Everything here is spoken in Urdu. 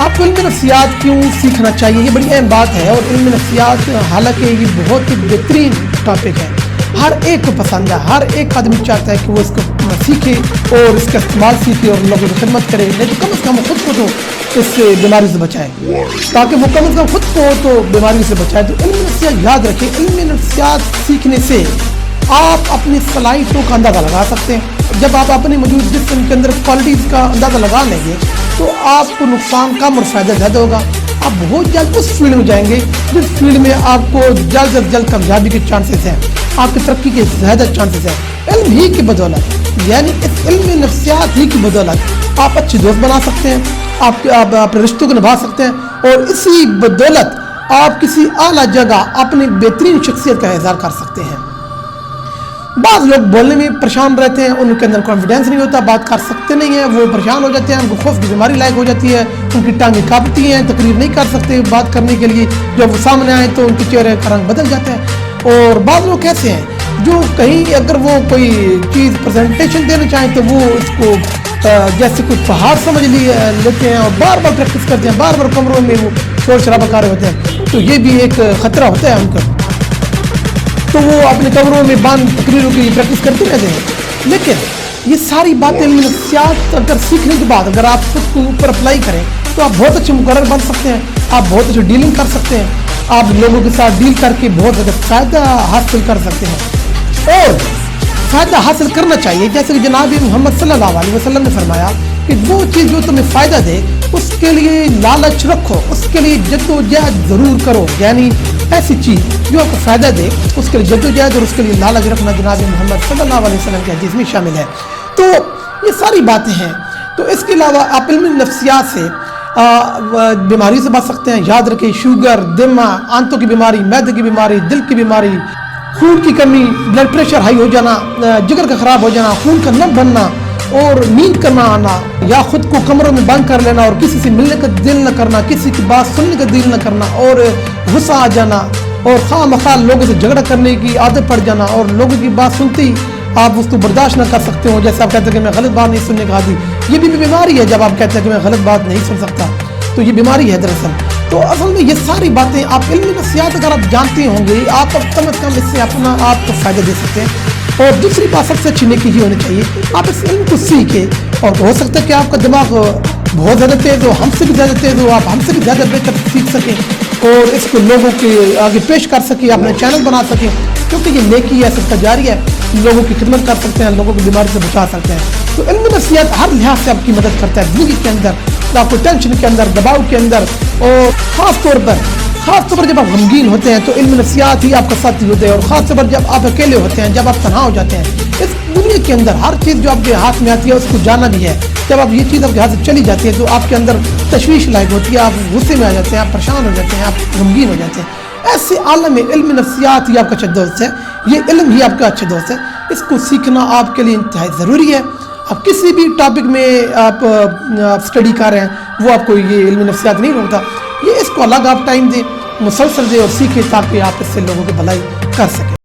آپ کو علم نفسیات کیوں سیکھنا چاہیے، یہ بڑی اہم بات ہے. اور علم نفسیات حالانکہ یہ بہت ہی بہترین ٹاپک ہے، ہر ایک کو پسند ہے، ہر ایک آدمی چاہتا ہے کہ وہ اس کو سیکھے اور اس کا استعمال سیکھے اور لوگوں کی خدمت کرے، نہیں تو کم از کم خود کو تو اس سے بیماری سے بچائے، تاکہ وہ کم از کم خود کو تو بیماری سے بچائے. تو علم نفسیات یاد رکھیں، علم نفسیات سیکھنے سے آپ اپنی صلاحیتوں کا اندازہ لگا سکتے ہیں. جب آپ اپنی موجود جسم کے اندر کوالٹیز کا اندازہ لگا لیں گے تو آپ کو نقصان کم اور فائدہ زیادہ ہوگا. آپ بہت جلد اس فیلڈ میں جائیں گے جس فیلڈ میں آپ کو جلد از جلد کامیابی کے چانسز ہیں، آپ کی ترقی کے زیادہ چانسز ہیں. علم ہی کی بدولت، یعنی اس علم نفسیات ہی کی بدولت آپ اچھے دوست بنا سکتے ہیں، آپ اپنے رشتوں کو نبھا سکتے ہیں، اور اسی بدولت آپ کسی اعلیٰ جگہ اپنی بہترین شخصیت کا اظہار کر سکتے ہیں. بعض لوگ بولنے میں پریشان رہتے ہیں، ان کے اندر کانفیڈینس نہیں ہوتا، بات کر سکتے نہیں ہیں، وہ پریشان ہو جاتے ہیں، ان کو خوف کی بیماری لائق ہو جاتی ہے، ان کی ٹانگیں کانپتی ہیں، تقریر نہیں کر سکتے بات کرنے کے لیے. جب وہ سامنے آئے تو ان کے چہرے کا رنگ بدل جاتا ہے. اور بعض لوگ کیسے ہیں جو کہیں اگر وہ کوئی چیز پریزنٹیشن دینا چاہیں تو وہ اس کو جیسے کوئی پہاڑ سمجھ لیتے ہیں اور بار بار پریکٹس کرتے ہیں، بار بار کمروں میں وہ شور شرابہ کر رہے ہوتے ہیں. تو یہ بھی ایک خطرہ ہوتا ہے ان کا، تو وہ اپنے کمروں میں بند تقریروں کی پریکٹس کرتے رہتے ہیں. لیکن یہ ساری باتیں علم نفسیات اگر سیکھنے کے بعد اگر آپ خود کو اوپر اپلائی کریں تو آپ بہت اچھے مقرر بن سکتے ہیں، آپ بہت اچھے ڈیلنگ کر سکتے ہیں، آپ لوگوں کے ساتھ ڈیل کر کے بہت زیادہ فائدہ حاصل کر سکتے ہیں. اور فائدہ حاصل کرنا چاہیے، جیسے کہ جناب محمد صلی اللہ علیہ وسلم نے فرمایا کہ وہ چیز جو تمہیں فائدہ دے اس کے لیے لالچ رکھو، اس کے لیے جد و جہد ضرور کرو. یعنی ایسی چیز جو آپ کو فائدہ دے اس کے لیے جد و جہد اور اس کے لیے لالچ رکھنا جناب محمد صلی اللہ علیہ وسلم کے حدیث میں شامل ہے. تو یہ ساری باتیں ہیں. تو اس کے علاوہ آپ علم نفسیات سے بیماری سے بچ سکتے ہیں. یاد رکھیں، شوگر، دمہ، آنتوں کی بیماری، معدے کی بیماری، دل کی بیماری، خون کی کمی، بلڈ پریشر ہائی ہو جانا، جگر کا خراب ہو جانا، خون کا نہ بننا اور نیند کرنا آنا، یا خود کو کمروں میں بند کر لینا اور کسی سے ملنے کا دل نہ کرنا، کسی کی بات سننے کا دل نہ کرنا اور غصہ آ جانا اور خواہ مخواہ لوگوں سے جھگڑا کرنے کی عادت پڑ جانا اور لوگوں کی بات سنتے ہی آپ اس کو برداشت نہ کر سکتے ہو، جیسے آپ کہتے ہیں کہ میں غلط بات نہیں سننے کا عادی. یہ بھی بیماری ہے. جب آپ کہتے ہیں کہ میں غلط بات نہیں سن سکتا تو یہ بیماری ہے دراصل. تو اصل میں یہ ساری باتیں آپ علم نفسیات اگر آپ جانتے ہوں گے آپ کم از کم اس سے اپنا آپ کو فائدہ دے سکتے ہیں. اور دوسری بات سب سے اچھی نیکی یہ ہونی چاہیے آپ اس علم کو سیکھیں، اور ہو سکتا ہے کہ آپ کا دماغ بہت زیادہ تیز ہو، ہم سے بھی زیادہ تیز ہو، آپ ہم سے بھی زیادہ بہتر سیکھ سکیں اور اس کو لوگوں کے آگے پیش کر سکیں، اپنا چینل بنا سکیں، کیونکہ یہ نیکی ہے، صدقہ جاری ہے، لوگوں کی خدمت کر سکتے ہیں، لوگوں کو بیماری سے بچا سکتے ہیں. تو علم نفسیات ہر لحاظ سے آپ کی مدد کرتا ہے زندگی کے اندر، آپ کو ٹینشن کے اندر، دباؤ کے اندر، اور خاص طور پر جب آپ غمگین ہوتے ہیں تو علم نفسیات ہی آپ کا ساتھی ہوتے ہیں. اور خاص طور پر جب آپ اکیلے ہوتے ہیں، جب آپ تنہا ہو جاتے ہیں، اس دنیا کے اندر ہر چیز جو آپ کے ہاتھ میں آتی ہے اس کو جانا بھی ہے. جب آپ یہ چیز آپ کے ہاتھ سے چلی جاتی ہے تو آپ کے اندر تشویش لائق ہوتی ہے، آپ غصے میں آ جاتے ہیں، آپ پریشان ہو جاتے ہیں، آپ غمگین ہو جاتے ہیں. ایسے عالم میں علم نفسیات ہی آپ کا اچھا دوست ہے، یہ علم ہی آپ کا اچھا دوست ہے. اس کو سیکھنا آپ کے لیے انتہائی ضروری ہے. آپ کسی بھی ٹاپک میں آپ اسٹڈی کر رہے ہیں وہ آپ کو یہ علم نفسیات نہیں روکتا، یہ اس کو الگ آپ ٹائم دیں، مسلسل دیں اور سیکھیں تاکہ آپ اس سے لوگوں کی بھلائی کر سکیں.